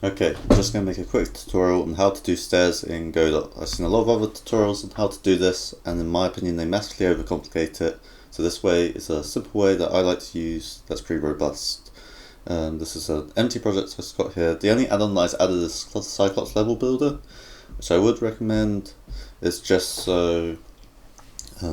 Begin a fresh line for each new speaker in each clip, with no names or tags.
Okay, I'm just going to make a quick tutorial on how to do stairs in Godot. I've seen a lot of other tutorials on how to do this, and in my opinion they massively overcomplicate it. So this way is a simple way that I like to use that's pretty robust. This is an empty project I've got here. The only add-on that I've added is Cyclops level builder, which I would recommend. Is just so I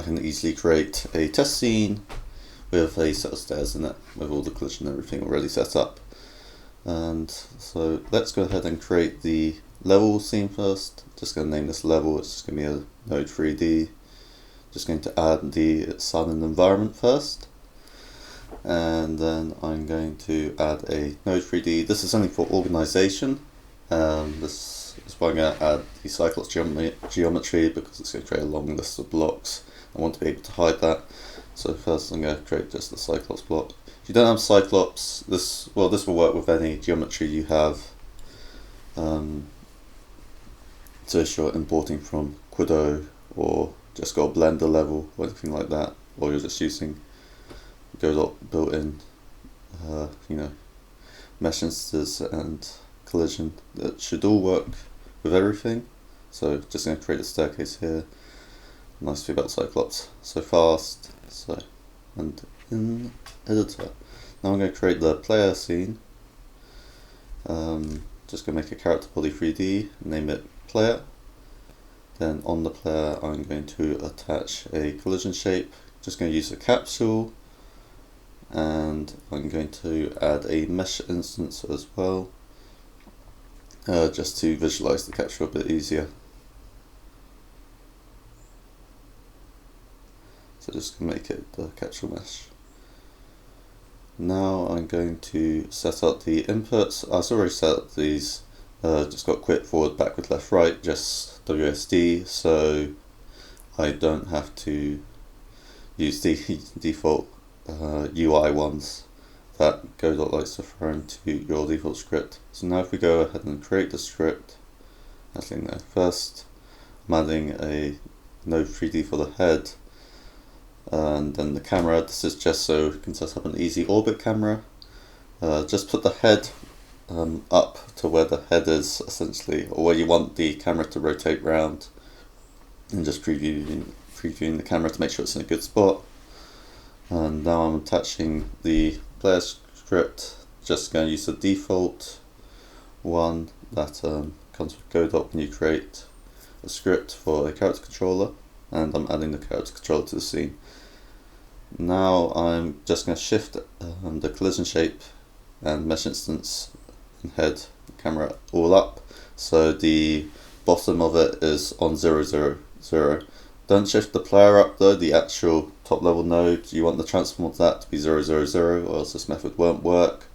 can easily create a test scene with a set of stairs in it, with all the collision and everything already set up. And so let's go ahead and create the level scene first. Just going to name this level, it's just going to be a node 3D. Just going to add the sun and environment first. And then I'm going to add a node 3D. This is only for organization. This is why I'm going to add the Cyclops geometry because it's going to create a long list of blocks. I want to be able to hide that. So first I'm going to create just the Cyclops block. If you don't have Cyclops, this will work with any geometry you have. So if you're importing from Godot or just got a Blender level or anything like that, or you're just using Godot built-in, mesh instances and collision, that should all work with everything. So just going to create a staircase here. Nice thing about Cyclops, so fast. And in editor, now I'm going to create the player scene. Just going to make a character body 3D, name it player. Then on the player I'm going to attach a collision shape. Just going to use a capsule, and I'm going to add a mesh instance as well, just to visualize the capsule a bit easier. So just going to make it the capsule mesh. Now I'm going to set up the inputs. I've already set up these, just got quit, forward, backward, left, right, just WSD, so I don't have to use the default UI ones that Godot likes to throw into your default script. So now if we go ahead and create the script, actually no, first I'm adding a node 3D for the head. And then the camera, this is just so we can set up an easy orbit camera. Just put the head up to where the head is essentially, or where you want the camera to rotate round, and just previewing the camera to make sure it's in a good spot. And now I'm attaching the player script, just going to use the default one that comes with Godot when you create a script for a character controller, and I'm adding the character controller to the scene. Now I'm just going to shift the collision shape and mesh instance and head camera all up, so the bottom of it is on 0, 0, 0. Don't shift the player up though, the actual top level node. You want the transform of that to be 0, 0, 0, or else this method won't work.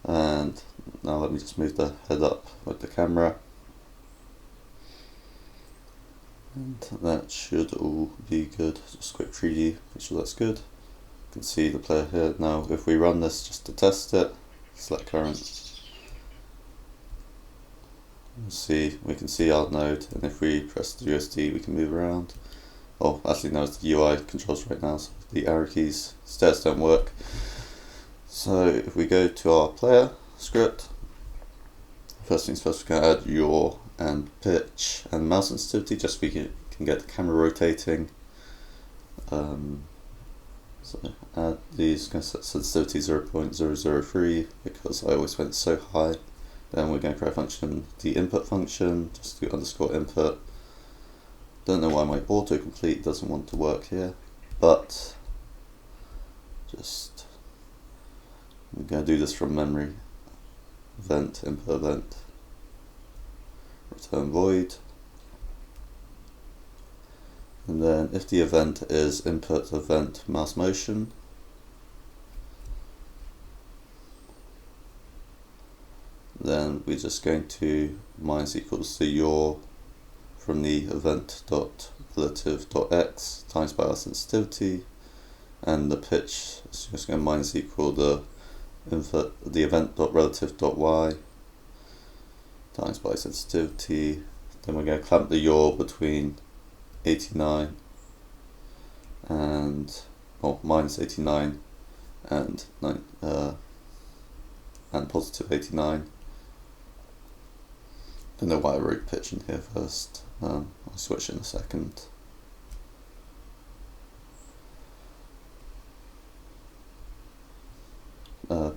And now let me just move the head up with the camera. And that should all be good. Just quick 3D, make sure that's good. You can see the player here. Now if we run this just to test it, select current, we can see our node, and if we press the USD we can move around. Oh, actually no, it's the UI controls right now, so the arrow keys, stairs don't work. So if we go to our player script, first things first, we're going to add yaw and pitch and mouse sensitivity, just so we can get the camera rotating. So add these, going to set sensitivity 0.003 because I always went so high. Then we're going to create a function, the input function, just do underscore input. Don't know why my autocomplete doesn't want to work here, but just I'm going to do this from memory. Event, input event, return void, and then if the event is input event mouse motion, then we're just going to minus equals to yaw from the event dot relative dot x times by our sensitivity, and the pitch is just going to minus equal the event dot relative dot y times by sensitivity. Then we're going to clamp the yaw between 89 and minus 89 and and positive 89. Don't know why I wrote pitch in here first. I'll switch in a second.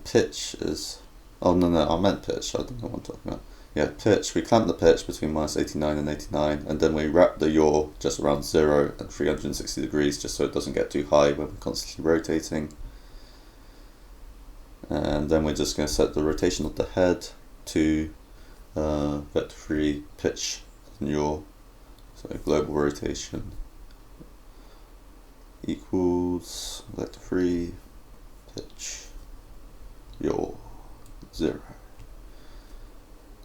Pitch is... Oh no, I meant pitch, I don't know what I'm talking about. Yeah, pitch, we clamp the pitch between minus 89 and 89, and then we wrap the yaw just around 0 and 360 degrees, just so it doesn't get too high when we're constantly rotating. And then we're just going to set the rotation of the head to vector free pitch and yaw. So global rotation equals vector free pitch yaw 0.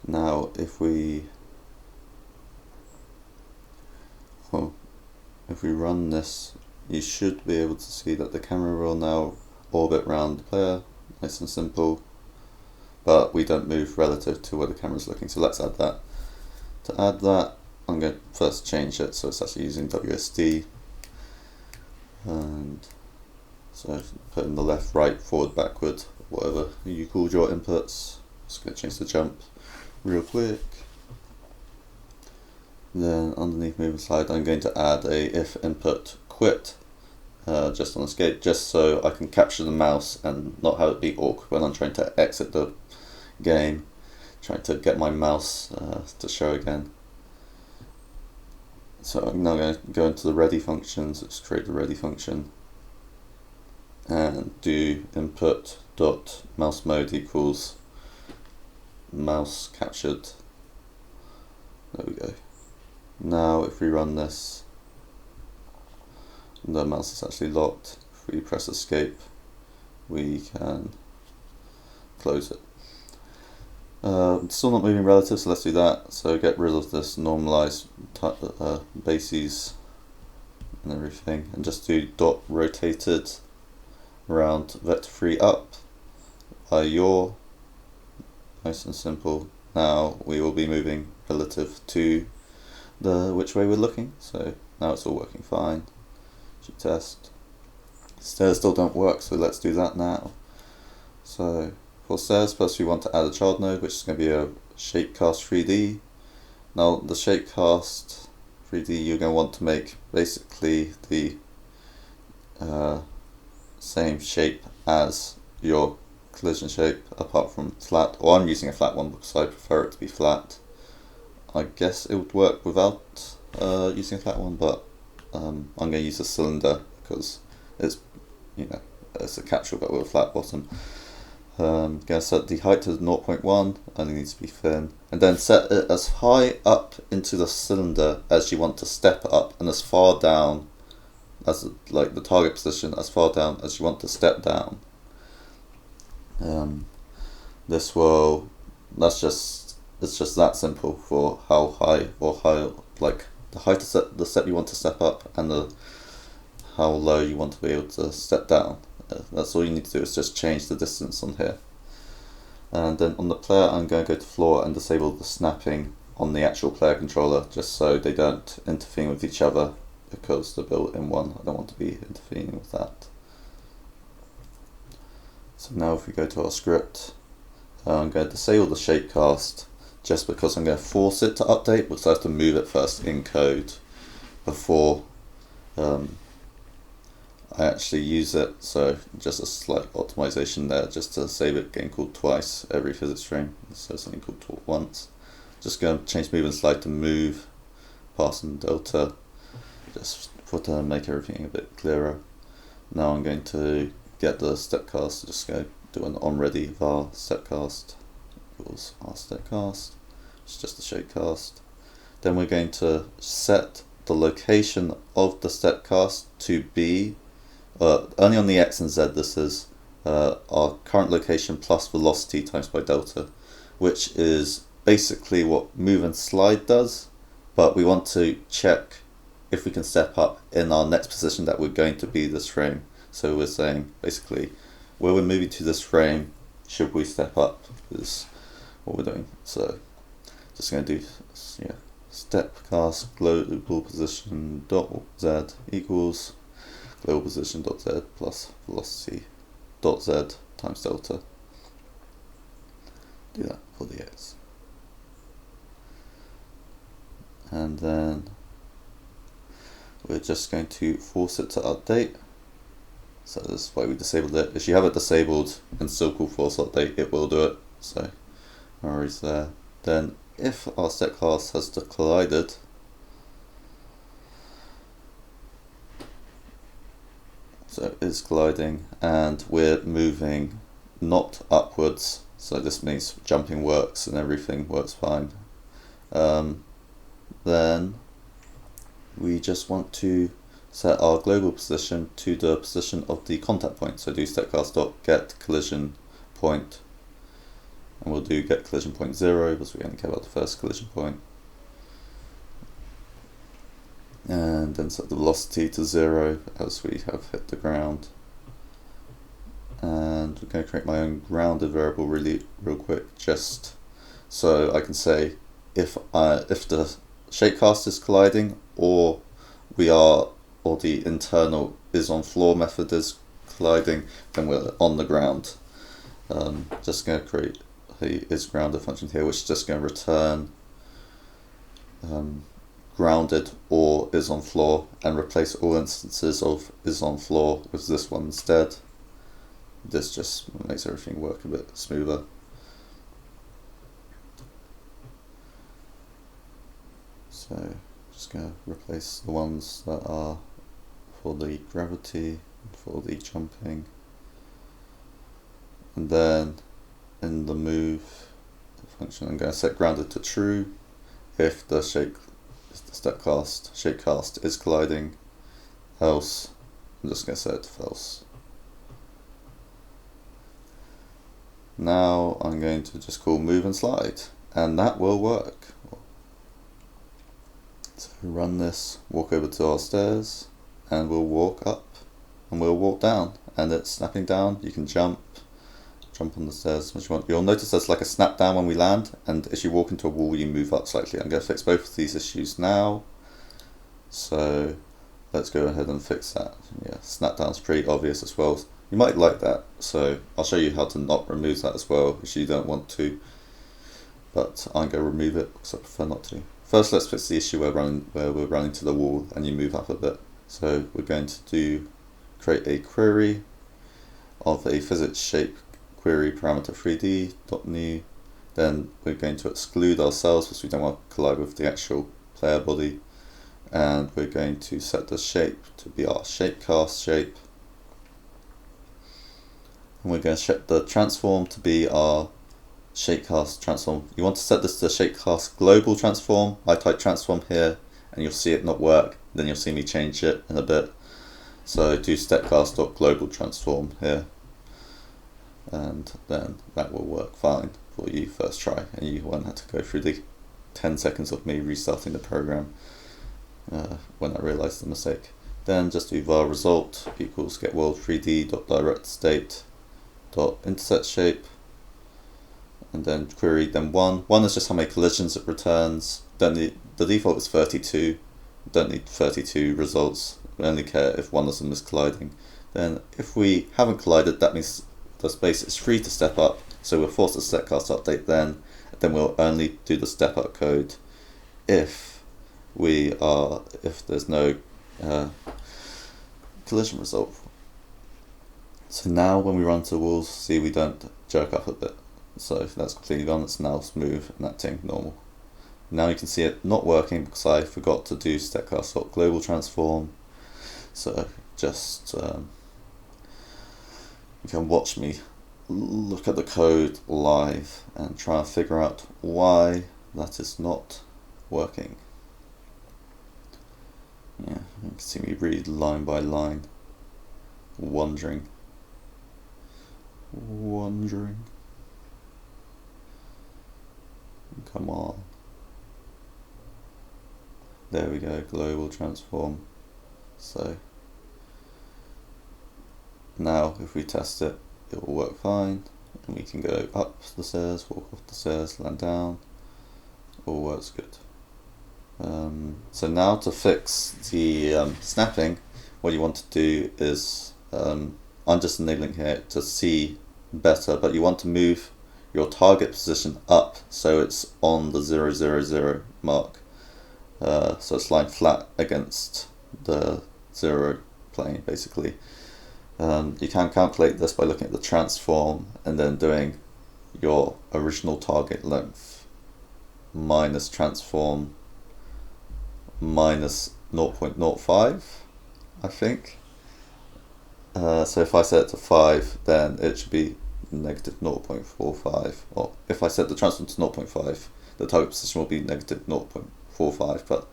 Now if we run this, you should be able to see that the camera will now orbit around the player, nice and simple, but we don't move relative to where the camera is looking, so let's add that. To add that, I'm going to first change it so it's actually using WSD, and so put in the left, right, forward, backward, whatever you called your inputs. Just going to change the jump real quick. Then underneath move and slide, I'm going to add a if input quit just on escape, just so I can capture the mouse and not have it be awkward when I'm trying to exit the game, trying to get my mouse to show again. So I'm now going to go into the ready functions, let's create the ready function and do input dot mouse mode equals mouse captured. There we go. Now if we run this, the mouse is actually locked. If we press escape, we can close it. Still not moving relative, so let's do that. So get rid of this normalize bases and everything, and just do dot rotated around vector free up by yaw. Nice and simple. Now we will be moving relative to the which way we're looking. So now it's all working fine. Should test. Stairs still don't work, so let's do that now. So for stairs, first we want to add a child node, which is going to be a shapecast 3D. Now the shapecast 3D, you're going to want to make basically the same shape as your collision shape, apart from flat, or I'm using a flat one because I prefer it to be flat. I guess it would work without using a flat one, but I'm going to use a cylinder because it's, you know, it's a capsule but with a flat bottom. Going to set the height to 0.1, only needs to be thin, and then set it as high up into the cylinder as you want to step it up, and as far down as like the target position, as far down as you want to step down. This will, it's just that simple for how high or how, like the height of the step you want to step up and how low you want to be able to step down. That's all you need to do, is just change the distance on here. And then on the player, I'm going to go to floor and disable the snapping on the actual player controller, just so they don't interfere with each other, because they're built in one. I don't want to be interfering with that. So now if we go to our script, I'm going to disable the shapecast, just because I'm going to force it to update, because I have to move it first in code before I actually use it. So just a slight optimization there, just to save it getting called twice every physics frame, so something called once. Just going to change move and slide to move, pass and delta, just to make everything a bit clearer. Now I'm going to get the stepcast, just go do an onReady var stepcast equals our stepcast. It's just a shapecast. Then we're going to set the location of the stepcast to be only on the x and z. This is our current location plus velocity times by delta, which is basically what move and slide does, but we want to check if we can step up in our next position that we're going to be this frame. So we're saying basically where we're moving to this frame, should we step up, is what we're doing. So just going to do stepcast global position dot z equals global position dot z plus velocity dot z times delta. do that for the X. And then we're just going to force it to update. So that's why we disabled it. If you have it disabled and still call force update, it will do it. So no worries there. Then if our step class has collided, so it's colliding and we're moving not upwards, so this means jumping works and everything works fine. Then we just want to set our global position to the position of the contact point. So do stepcast.get collision point, and we'll do get collision point 0 because we only care about the first collision point. And then set the velocity to 0 as we have hit the ground. And we're going to create my own grounded variable real quick, just so I can say if the shapecast is colliding or the internal is on floor method is colliding, then we're on the ground. Just going to create a is grounded function here, which is just going to return grounded or is on floor, and replace all instances of is on floor with this one instead. This just makes everything work a bit smoother. So just going to replace the ones that are for the gravity, for the jumping, and then in the move function I'm going to set grounded to true if the shapecast is colliding, else I'm just going to set it to false. Now I'm going to just call move and slide, and that will work. So run this, walk over to our stairs, and we'll walk up and we'll walk down, and it's snapping down. You can jump on the stairs as you want. You'll notice there's like a snap down when we land, and as you walk into a wall you move up slightly. I'm going to fix both of these issues now, so let's go ahead and fix that. Yeah, snap down's pretty obvious as well. You might like that, so I'll show you how to not remove that as well if you don't want to, but I'm going to remove it because I prefer not to. First, let's fix the issue where we're running to the wall and you move up a bit. So we're going to create a query of a physics shape query parameter 3d.new. Then we're going to exclude ourselves because we don't want to collide with the actual player body, and we're going to set the shape to be our shapecast shape, and we're going to set the transform to be our shapecast transform. You want to set this to shapecast global transform. I type transform here and you'll see it not work, then you'll see me change it in a bit. So do stepcast.global transform here, and then that will work fine for you first try, and you won't have to go through the 10 seconds of me restarting the program when I realized the mistake. Then just do var result equals get world 3d.direct state dot intersect shape, and then query then 1 is just how many collisions it returns. Then the default is 32. Don't need 32 results. We only care if one of them is colliding. Then if we haven't collided, that means the space is free to step up, so we'll force the stepcast update then we'll only do the step up code if there's no collision result. So now when we run to walls, see we don't jerk up a bit. So if that's completely gone, it's now smooth and acting normal. Now you can see it not working because I forgot to do stepcast.global transform. So just you can watch me look at the code live and try and figure out why that is not working. Yeah, you can see me read line by line, wondering. Come on. There we go, global transform. So now if we test it, it will work fine, and we can go up the stairs, walk off the stairs, land down, all works good. So now to fix the snapping, what you want to do is, I'm just enabling here to see better, but you want to move your target position up, so it's on the 0, 0, 0 mark. So it's lying flat against the 0 plane, basically. You can calculate this by looking at the transform and then doing your original target length minus transform minus 0.05, I think. So if I set it to 5, then it should be negative 0.45, or if I set the transform to 0.5, the target position will be negative 0.45, but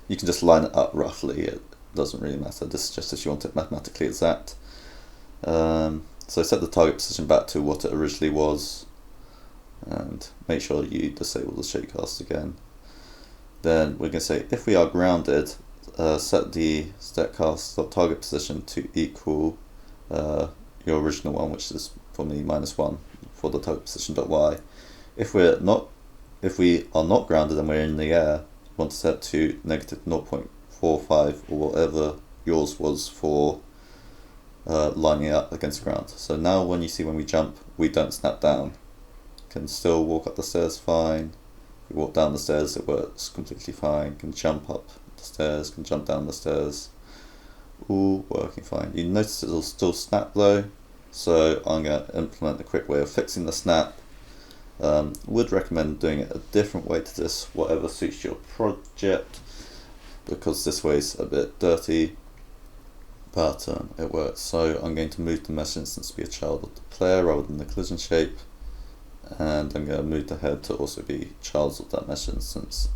you can just line it up roughly, it doesn't really matter. This is just if you want it mathematically exact. So set the target position back to what it originally was, and make sure you disable the shadecast again. Then we're going to say if we are grounded, set the staircast target position to equal your original one, which is for me -1 for the target position .y. If we are not grounded and we're in the air, we want to set to negative 0.45 or whatever yours was for lining it up against the ground. So now when we jump, we don't snap down. Can still walk up the stairs fine. If we walk down the stairs, it works completely fine. Can jump up the stairs, can jump down the stairs. All working fine. You notice it'll still snap though, so I'm going to implement a quick way of fixing the snap. Would recommend doing it a different way to this, whatever suits your project, because this way's a bit dirty, but it works. So I'm going to move the mesh instance to be a child of the player rather than the collision shape, and I'm going to move the head to also be child of that mesh instance.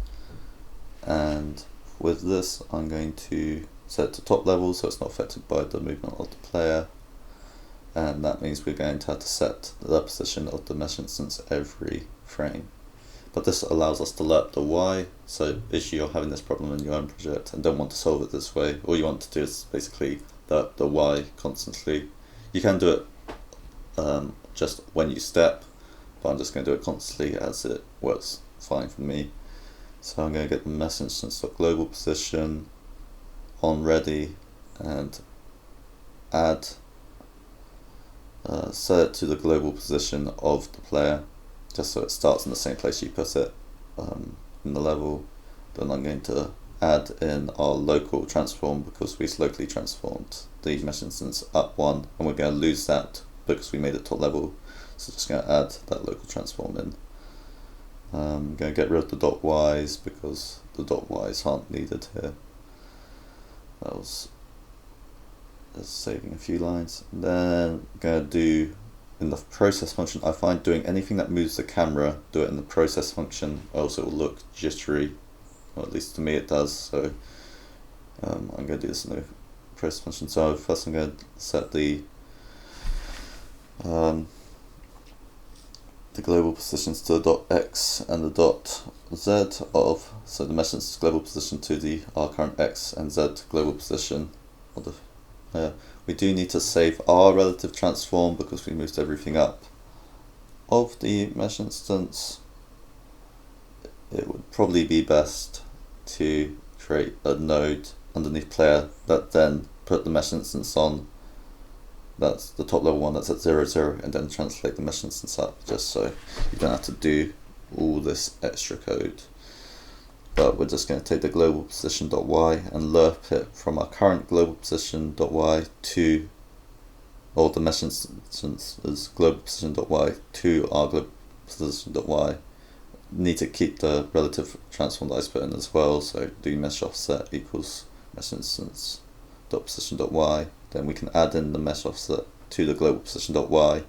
And with this, I'm going to set to top level so it's not affected by the movement of the player, and that means we're going to have to set the position of the mesh instance every frame. But this allows us to lerp the Y, so if you're having this problem in your own project and don't want to solve it this way, all you want to do is basically lerp the Y constantly. You can do it just when you step, but I'm just going to do it constantly as it works fine for me. So I'm going to get the mesh instance of global position on ready and add set it to the global position of the player, just so it starts in the same place you put it in the level. Then I'm going to add in our local transform because we locally transformed the mesh instance up 1, and we're going to lose that because we made it top level, so just going to add that local transform in. I'm going to get rid of the dot y's because the dot y's aren't needed here. That was saving a few lines. And then I'm going to do in the process function, I find doing anything that moves the camera, do it in the process function, else it will look jittery, or at least to me it does. So I'm going to do this in the process function. So first I'm going to set the global positions to the dot x and the dot z of, so the mesh instance global position to our current x and z global position of the we do need to save our relative transform because we moved everything up of the mesh instance. It would probably be best to create a node underneath player that then put the mesh instance on, that's the top level one that's at 0, 0, and then translate the mesh instance up, just so you don't have to do all this extra code. But we're just going to take the global position.y and lerp it from our current global position.y to, or the mesh instance is global position.y to our global position.y. Need to keep the relative transform that I put in as well, so do mesh offset equals mesh instance dot position.y. Then we can add in the mesh offset to the global position.y.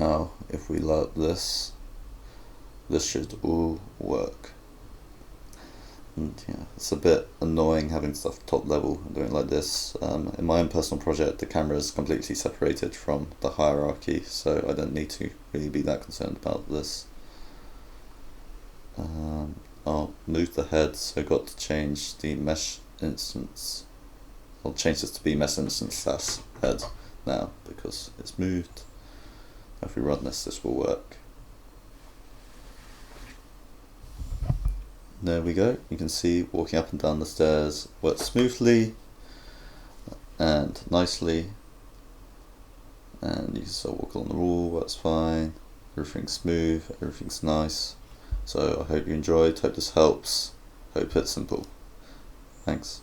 Now if we lerp this, this should all work. And yeah, it's a bit annoying having stuff top level and doing it like this. In my own personal project, the camera is completely separated from the hierarchy, so I don't need to really be that concerned about this. I'll move the head, so I've got to change the mesh instance. I'll change this to be mesh instance slash head now because it's moved. If we run this, this will work. There we go. You can see walking up and down the stairs works smoothly and nicely. and you can still walk along the wall, that's fine. Everything's smooth, everything's nice. So I hope you enjoyed, hope this helps, hope it's simple. Thanks.